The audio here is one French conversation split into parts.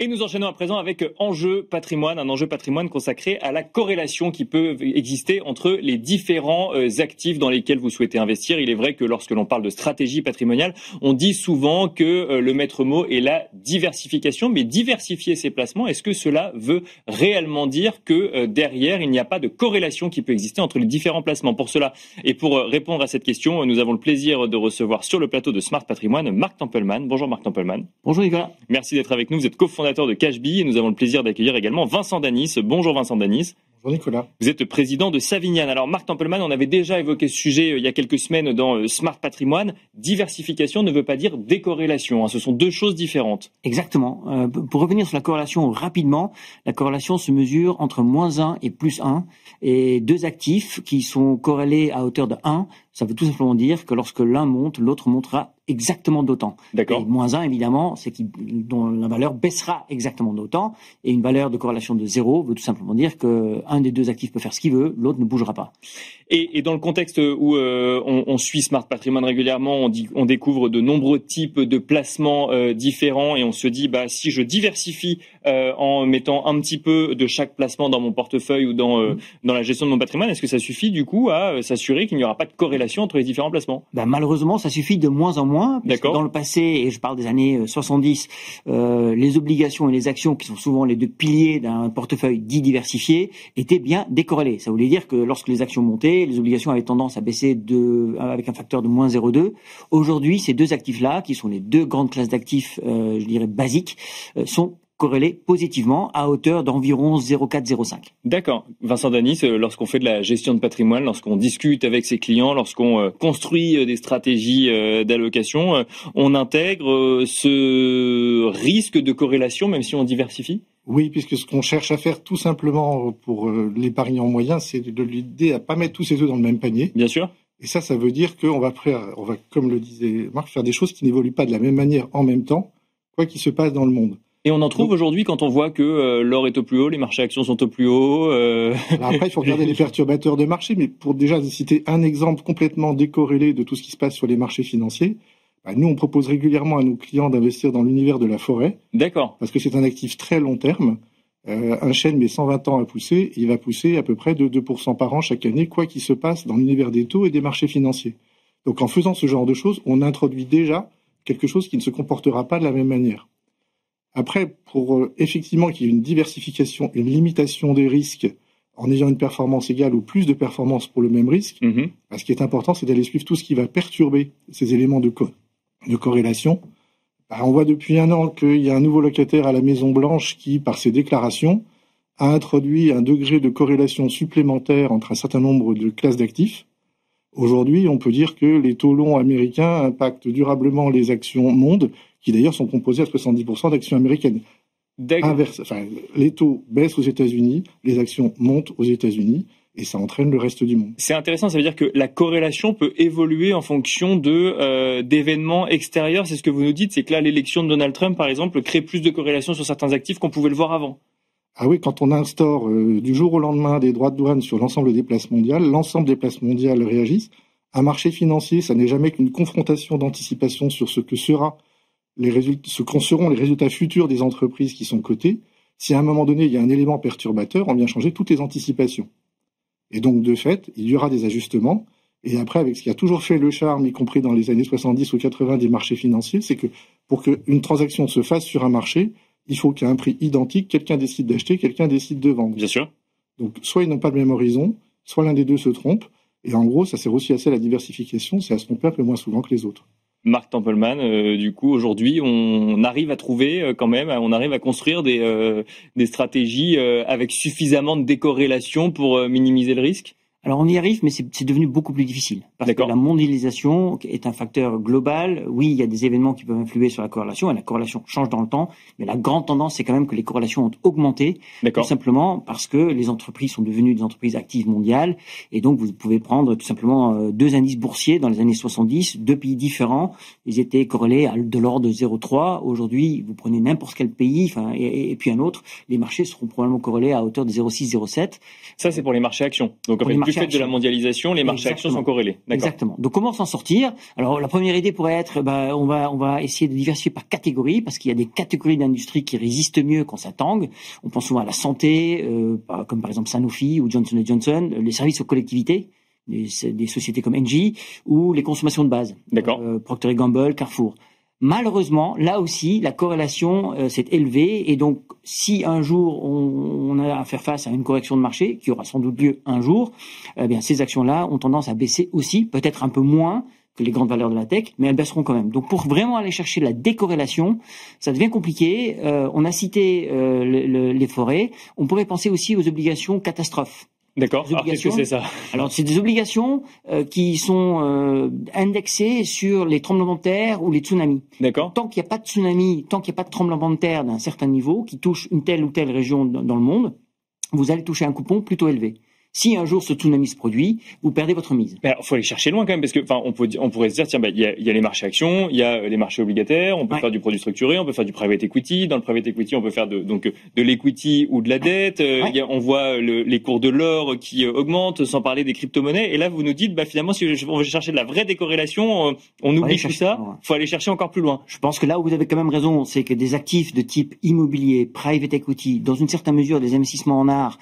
Et nous enchaînons à présent avec Enjeu Patrimoine, un enjeu patrimoine consacré à la corrélation qui peut exister entre les différents actifs dans lesquels vous souhaitez investir. Il est vrai que lorsque l'on parle de stratégie patrimoniale, on dit souvent que le maître mot est la diversification. Mais diversifier ses placements, est-ce que cela veut réellement dire que derrière, il n'y a pas de corrélation qui peut exister entre les différents placements? Pour cela et pour répondre à cette question, nous avons le plaisir de recevoir sur le plateau de Smart Patrimoine Marc Tempelman. Bonjour Marc Tempelman. Bonjour Nicolas. Merci d'être avec nous. Vous êtes cofondateur de Cashbee et nous avons le plaisir d'accueillir également Vincent Danis. Bonjour Vincent Danis. Bonjour Nicolas. Vous êtes président de Savignan. Alors Marc Tempelman, on avait déjà évoqué ce sujet il y a quelques semaines dans Smart Patrimoine. Diversification ne veut pas dire décorrélation, ce sont deux choses différentes. Exactement. Pour revenir sur la corrélation rapidement, la corrélation se mesure entre -1 et +1 et deux actifs qui sont corrélés à hauteur de 1. Ça veut tout simplement dire que lorsque l'un monte, l'autre montera exactement d'autant. D'accord. Et -1, évidemment, c'est dont la valeur baissera exactement d'autant. Et une valeur de corrélation de 0 veut tout simplement dire que un des deux actifs peut faire ce qu'il veut, l'autre ne bougera pas. Et dans le contexte où on suit Smart Patrimoine régulièrement, on découvre de nombreux types de placements différents et on se dit si je diversifie en mettant un petit peu de chaque placement dans mon portefeuille ou dans la gestion de mon patrimoine, est-ce que ça suffit du coup à s'assurer qu'il n'y aura pas de corrélation entre les différents placements? Malheureusement, ça suffit de moins en moins. D'accord. Dans le passé, et je parle des années 70, les obligations et les actions, qui sont souvent les deux piliers d'un portefeuille dit diversifié, étaient bien décorrélés. Ça voulait dire que lorsque les actions montaient, les obligations avaient tendance à baisser avec un facteur de -0,2. Aujourd'hui, ces deux actifs-là, qui sont les deux grandes classes d'actifs, je dirais basiques, sont corrélés positivement à hauteur d'environ 0,4-0,5. D'accord. Vincent Danis, lorsqu'on fait de la gestion de patrimoine, lorsqu'on discute avec ses clients, lorsqu'on construit des stratégies d'allocation, on intègre ce risque de corrélation même si on diversifie? Oui, puisque ce qu'on cherche à faire tout simplement pour l'épargnant moyen, c'est de l'aider à pas mettre tous ses œufs dans le même panier. Bien sûr. Et ça veut dire qu'on va, comme le disait Marc, faire des choses qui n'évoluent pas de la même manière en même temps, quoi qu'il se passe dans le monde. Et on en trouve aujourd'hui quand on voit que l'or est au plus haut, les marchés actions sont au plus haut. Alors après, il faut regarder les perturbateurs de marché, mais pour déjà citer un exemple complètement décorrélé de tout ce qui se passe sur les marchés financiers, nous on propose régulièrement à nos clients d'investir dans l'univers de la forêt. D'accord. Parce que c'est un actif très long terme. Un chêne met 120 ans à pousser, il va pousser à peu près de 2% par an chaque année, quoi qu'il se passe dans l'univers des taux et des marchés financiers. Donc en faisant ce genre de choses, on introduit déjà quelque chose qui ne se comportera pas de la même manière. Après, pour effectivement qu'il y ait une diversification, une limitation des risques en ayant une performance égale ou plus de performance pour le même risque, ce qui est important, c'est d'aller suivre tout ce qui va perturber ces éléments de corrélation. On voit depuis 1 an qu'il y a un nouveau locataire à la Maison Blanche qui, par ses déclarations, a introduit un degré de corrélation supplémentaire entre un certain nombre de classes d'actifs. Aujourd'hui, on peut dire que les taux longs américains impactent durablement les actions monde, qui d'ailleurs sont composées à 70% d'actions américaines. Les taux baissent aux États-Unis, les actions montent aux États-Unis, et ça entraîne le reste du monde. C'est intéressant, ça veut dire que la corrélation peut évoluer en fonction d'événements extérieurs. C'est ce que vous nous dites, c'est que là, l'élection de Donald Trump, par exemple, crée plus de corrélation sur certains actifs qu'on pouvait le voir avant. Ah oui, quand on instaure du jour au lendemain des droits de douane sur l'ensemble des places mondiales, l'ensemble des places mondiales réagissent. Un marché financier, ça n'est jamais qu'une confrontation d'anticipation sur ce qu'en seront les résultats futurs des entreprises qui sont cotées. Si à un moment donné, il y a un élément perturbateur, on vient changer toutes les anticipations. Et donc, de fait, il y aura des ajustements. Et après, avec ce qui a toujours fait le charme, y compris dans les années 70 ou 80 des marchés financiers, c'est que pour qu'une transaction se fasse sur un marché, il faut qu'il y ait un prix identique, quelqu'un décide d'acheter, quelqu'un décide de vendre. Bien sûr. Donc, soit ils n'ont pas le même horizon, soit l'un des deux se trompe. Et en gros, ça sert aussi assez à la diversification, c'est à se tromper un peu moins souvent que les autres. Marc Tempelman, du coup, aujourd'hui, on arrive à trouver on arrive à construire des stratégies avec suffisamment de décorrélation pour minimiser le risque? Alors on y arrive, mais c'est devenu beaucoup plus difficile. Parce que la mondialisation est un facteur global. Oui, il y a des événements qui peuvent influer sur la corrélation, et la corrélation change dans le temps. Mais la grande tendance, c'est quand même que les corrélations ont augmenté. Tout simplement parce que les entreprises sont devenues des entreprises actives mondiales. Et donc, vous pouvez prendre tout simplement deux indices boursiers dans les années 70, deux pays différents. Ils étaient corrélés à de l'ordre de 0,3. Aujourd'hui, vous prenez n'importe quel pays, et puis un autre, les marchés seront probablement corrélés à hauteur de 0,6, 0,7. Ça, c'est pour les marchés actions. Donc, en fait, du fait de la mondialisation, les marchés actions sont corrélés. D'accord. Exactement. Donc comment s'en sortir? Alors la première idée pourrait être, on va essayer de diversifier par catégorie, parce qu'il y a des catégories d'industrie qui résistent mieux quand ça tangue. On pense souvent à la santé, comme par exemple Sanofi ou Johnson & Johnson, les services aux collectivités, des sociétés comme Engie, ou les consommations de base. D'accord. Procter & Gamble, Carrefour. Malheureusement, là aussi, la corrélation s'est élevée, et donc si un jour on a à faire face à une correction de marché, qui aura sans doute lieu un jour, ces actions-là ont tendance à baisser aussi, peut-être un peu moins que les grandes valeurs de la tech, mais elles baisseront quand même. Donc pour vraiment aller chercher la décorrélation, ça devient compliqué. On a cité les forêts, on pourrait penser aussi aux obligations catastrophes. D'accord. Alors qu'est-ce que c'est ça? Alors c'est des obligations qui sont indexées sur les tremblements de terre ou les tsunamis. D'accord. Tant qu'il n'y a pas de tsunami, tant qu'il n'y a pas de tremblement de terre d'un certain niveau qui touche une telle ou telle région dans le monde, vous allez toucher un coupon plutôt élevé. Si un jour ce tsunami se produit, vous perdez votre mise. Mais alors, faut aller chercher loin quand même, parce que, on pourrait se dire, tiens, il y a les marchés actions, il y a les marchés obligataires, on peut faire du produit structuré, on peut faire du private equity. Dans le private equity, on peut faire de l'equity ou de la dette. On voit les cours de l'or qui augmentent, sans parler des crypto-monnaies. Et là, vous nous dites, finalement, si on veut chercher de la vraie décorrélation, on oublie tout ça. Faut aller chercher encore plus loin. Je pense que là où vous avez quand même raison, c'est que des actifs de type immobilier, private equity, dans une certaine mesure, des investissements en art,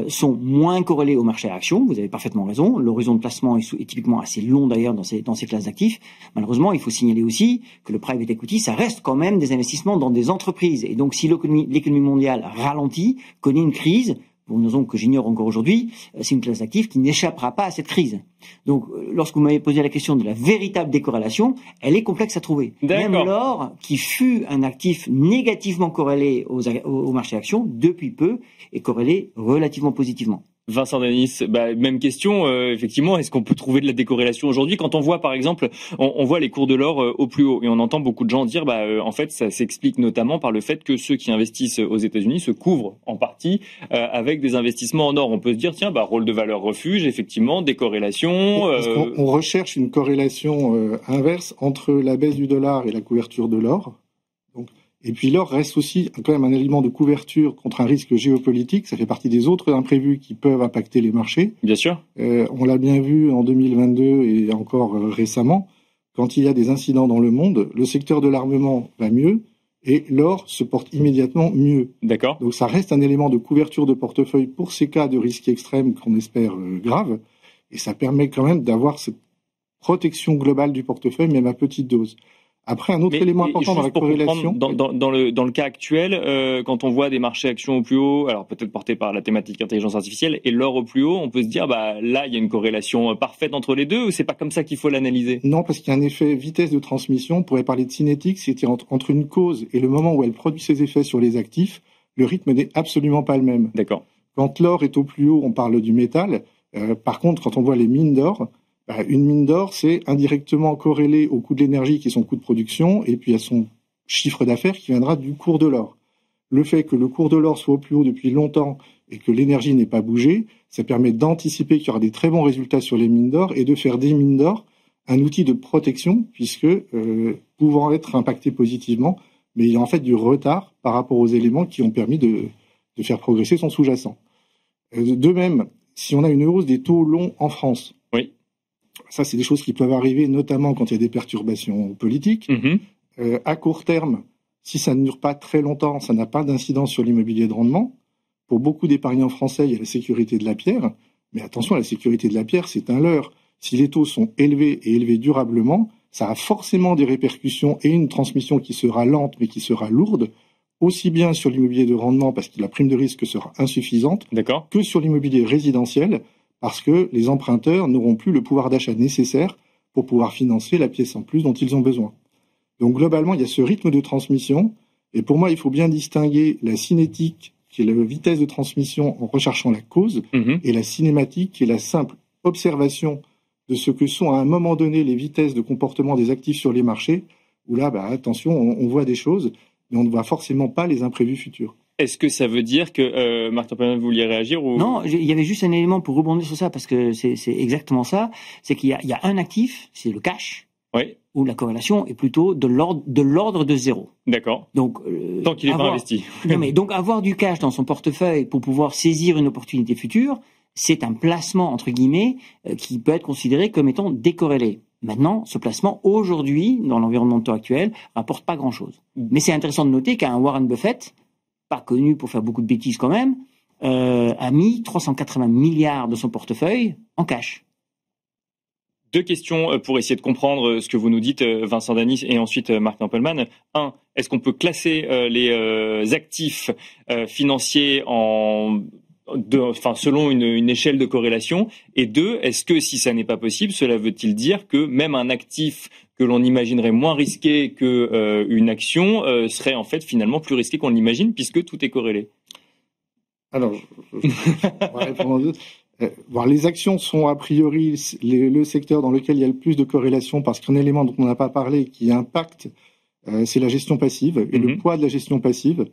sont moins corrélés au marché à actions. Vous avez parfaitement raison. L'horizon de placement est typiquement assez long d'ailleurs dans ces classes d'actifs. Malheureusement, il faut signaler aussi que le private equity, ça reste quand même des investissements dans des entreprises. Et donc, si l'économie mondiale ralentit, connaît une crise, pour une raison que j'ignore encore aujourd'hui, c'est une classe d'actifs qui n'échappera pas à cette crise. Donc, lorsque vous m'avez posé la question de la véritable décorrélation, elle est complexe à trouver. D'accord. Même l'or, qui fut un actif négativement corrélé au marché actions, depuis peu, est corrélé relativement positivement. Vincent Denis, même question, effectivement, est-ce qu'on peut trouver de la décorrélation aujourd'hui quand on voit, par exemple, on voit les cours de l'or au plus haut, et on entend beaucoup de gens dire, en fait, ça s'explique notamment par le fait que ceux qui investissent aux États-Unis se couvrent en partie avec des investissements en or. On peut se dire, tiens, rôle de valeur refuge, effectivement, décorrélation. On recherche une corrélation inverse entre la baisse du dollar et la couverture de l'or. Et puis l'or reste aussi quand même un élément de couverture contre un risque géopolitique. Ça fait partie des autres imprévus qui peuvent impacter les marchés. Bien sûr. On l'a bien vu en 2022 et encore récemment. Quand il y a des incidents dans le monde, le secteur de l'armement va mieux et l'or se porte immédiatement mieux. D'accord. Donc ça reste un élément de couverture de portefeuille pour ces cas de risque extrême qu'on espère graves. Et ça permet quand même d'avoir cette protection globale du portefeuille, même à petite dose. Après, un autre élément important dans la corrélation... Dans le cas actuel, quand on voit des marchés actions au plus haut, alors peut-être portés par la thématique intelligence artificielle, et l'or au plus haut, on peut se dire, là, il y a une corrélation parfaite entre les deux, ou c'est pas comme ça qu'il faut l'analyser? Non, parce qu'il y a un effet vitesse de transmission. On pourrait parler de cinétique, c'est entre une cause et le moment où elle produit ses effets sur les actifs, le rythme n'est absolument pas le même. D'accord. Quand l'or est au plus haut, on parle du métal. Par contre, quand on voit les mines d'or, une mine d'or, c'est indirectement corrélé au coût de l'énergie qui est son coût de production et puis à son chiffre d'affaires qui viendra du cours de l'or. Le fait que le cours de l'or soit au plus haut depuis longtemps et que l'énergie n'ait pas bougé, ça permet d'anticiper qu'il y aura des très bons résultats sur les mines d'or et de faire des mines d'or un outil de protection puisque pouvant être impacté positivement, mais il y a en fait du retard par rapport aux éléments qui ont permis de faire progresser son sous-jacent. De même, si on a une hausse des taux longs en France, oui. Ça, c'est des choses qui peuvent arriver, notamment quand il y a des perturbations politiques. À court terme, si ça ne dure pas très longtemps, ça n'a pas d'incidence sur l'immobilier de rendement. Pour beaucoup d'épargnants français, il y a la sécurité de la pierre. Mais attention, la sécurité de la pierre, c'est un leurre. Si les taux sont élevés et élevés durablement, ça a forcément des répercussions et une transmission qui sera lente, mais qui sera lourde, aussi bien sur l'immobilier de rendement, parce que la prime de risque sera insuffisante, que sur l'immobilier résidentiel, parce que les emprunteurs n'auront plus le pouvoir d'achat nécessaire pour pouvoir financer la pièce en plus dont ils ont besoin. Donc globalement, il y a ce rythme de transmission, et pour moi, il faut bien distinguer la cinétique, qui est la vitesse de transmission en recherchant la cause, et la cinématique, qui est la simple observation de ce que sont à un moment donné les vitesses de comportement des actifs sur les marchés, où là, attention, on voit des choses, mais on ne voit forcément pas les imprévus futurs. Est-ce que ça veut dire que Marc Tempelman, vous vouliez réagir ou... Non, il y avait juste un élément pour rebondir sur ça, parce que c'est exactement ça. C'est qu'il y a un actif, c'est le cash, où la corrélation est plutôt de l'ordre de zéro. D'accord. Donc tant qu'il n'est pas investi. Non, mais donc avoir du cash dans son portefeuille pour pouvoir saisir une opportunité future, c'est un placement, entre guillemets, qui peut être considéré comme étant décorrélé. Maintenant, ce placement, aujourd'hui, dans l'environnement de taux actuel, rapporte pas grand-chose. Mais c'est intéressant de noter qu'un Warren Buffett, pas connu pour faire beaucoup de bêtises quand même, a mis 380 milliards de son portefeuille en cash. Deux questions pour essayer de comprendre ce que vous nous dites, Vincent Danis, et ensuite Marc Tempelman. Un, est-ce qu'on peut classer les actifs financiers selon une échelle de corrélation? Et deux, est-ce que si ça n'est pas possible, cela veut-il dire que même un actif que l'on imaginerait moins risqué qu'une action serait en fait finalement plus risqué qu'on l'imagine puisque tout est corrélé? Alors, on va répondre aux deux. Les actions sont a priori le secteur dans lequel il y a le plus de corrélation parce qu'un élément dont on n'a pas parlé qui impacte, c'est la gestion passive et le poids de la gestion passive.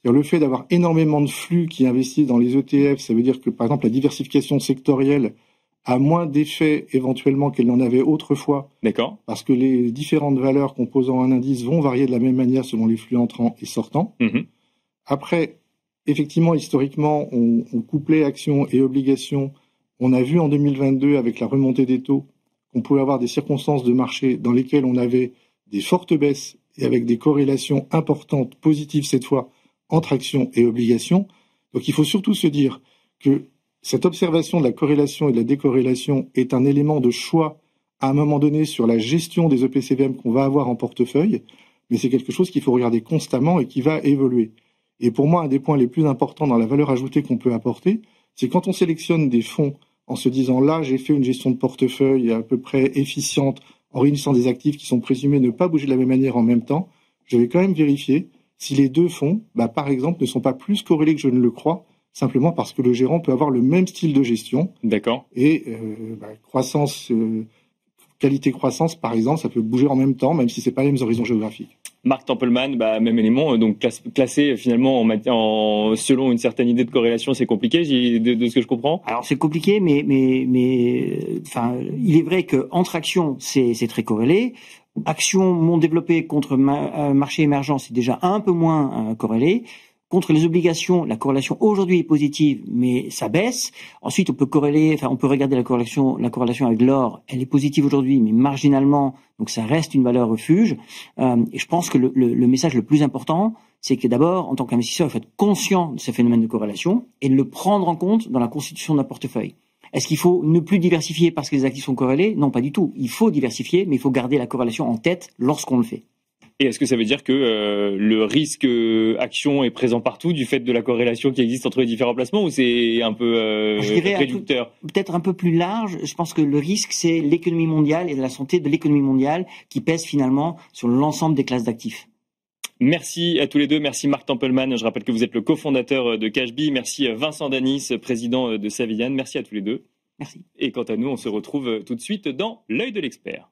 Le fait d'avoir énormément de flux qui investissent dans les ETF, ça veut dire que, par exemple, la diversification sectorielle a moins d'effet éventuellement qu'elle n'en avait autrefois. D'accord. Parce que les différentes valeurs composant un indice vont varier de la même manière selon les flux entrants et sortants. Après, effectivement, historiquement, on couplait actions et obligations. On a vu en 2022, avec la remontée des taux, qu'on pouvait avoir des circonstances de marché dans lesquelles on avait des fortes baisses et avec des corrélations importantes, positives cette fois, entre actions et obligations. Donc il faut surtout se dire que cette observation de la corrélation et de la décorrélation est un élément de choix à un moment donné sur la gestion des EPCVM qu'on va avoir en portefeuille, mais c'est quelque chose qu'il faut regarder constamment et qui va évoluer. Et pour moi, un des points les plus importants dans la valeur ajoutée qu'on peut apporter, c'est quand on sélectionne des fonds en se disant là, j'ai fait une gestion de portefeuille à peu près efficiente en réunissant des actifs qui sont présumés ne pas bouger de la même manière en même temps, je vais quand même vérifier si les deux fonds, par exemple, ne sont pas plus corrélés que je ne le crois, simplement parce que le gérant peut avoir le même style de gestion. D'accord. Et croissance, qualité-croissance, par exemple, ça peut bouger en même temps, même si c'est pas les mêmes horizons géographiques. Marc Tempelman, même élément, donc classé finalement selon une certaine idée de corrélation, c'est compliqué de ce que je comprends. Alors c'est compliqué, mais il est vrai que entre actions, c'est très corrélé. Actions monde développé contre marché émergent, c'est déjà un peu moins corrélé. Contre les obligations, la corrélation aujourd'hui est positive, mais ça baisse. Ensuite, on peut regarder la corrélation avec l'or. Elle est positive aujourd'hui, mais marginalement, donc ça reste une valeur refuge. Et je pense que le message le plus important, c'est que d'abord, en tant qu'investisseur, il faut être conscient de ce phénomène de corrélation et de le prendre en compte dans la constitution d'un portefeuille. Est-ce qu'il faut ne plus diversifier parce que les actifs sont corrélés? Non, pas du tout. Il faut diversifier, mais il faut garder la corrélation en tête lorsqu'on le fait. Et est-ce que ça veut dire que le risque action est présent partout du fait de la corrélation qui existe entre les différents placements ou c'est un peu réducteur? Peut-être un peu plus large. Je pense que le risque, c'est l'économie mondiale et la santé de l'économie mondiale qui pèse finalement sur l'ensemble des classes d'actifs. Merci à tous les deux. Merci Marc Tempelman. Je rappelle que vous êtes le cofondateur de Cashbee. Merci Vincent Danis, président de Savillane. Merci à tous les deux. Merci. Et quant à nous, on se retrouve tout de suite dans l'œil de l'expert.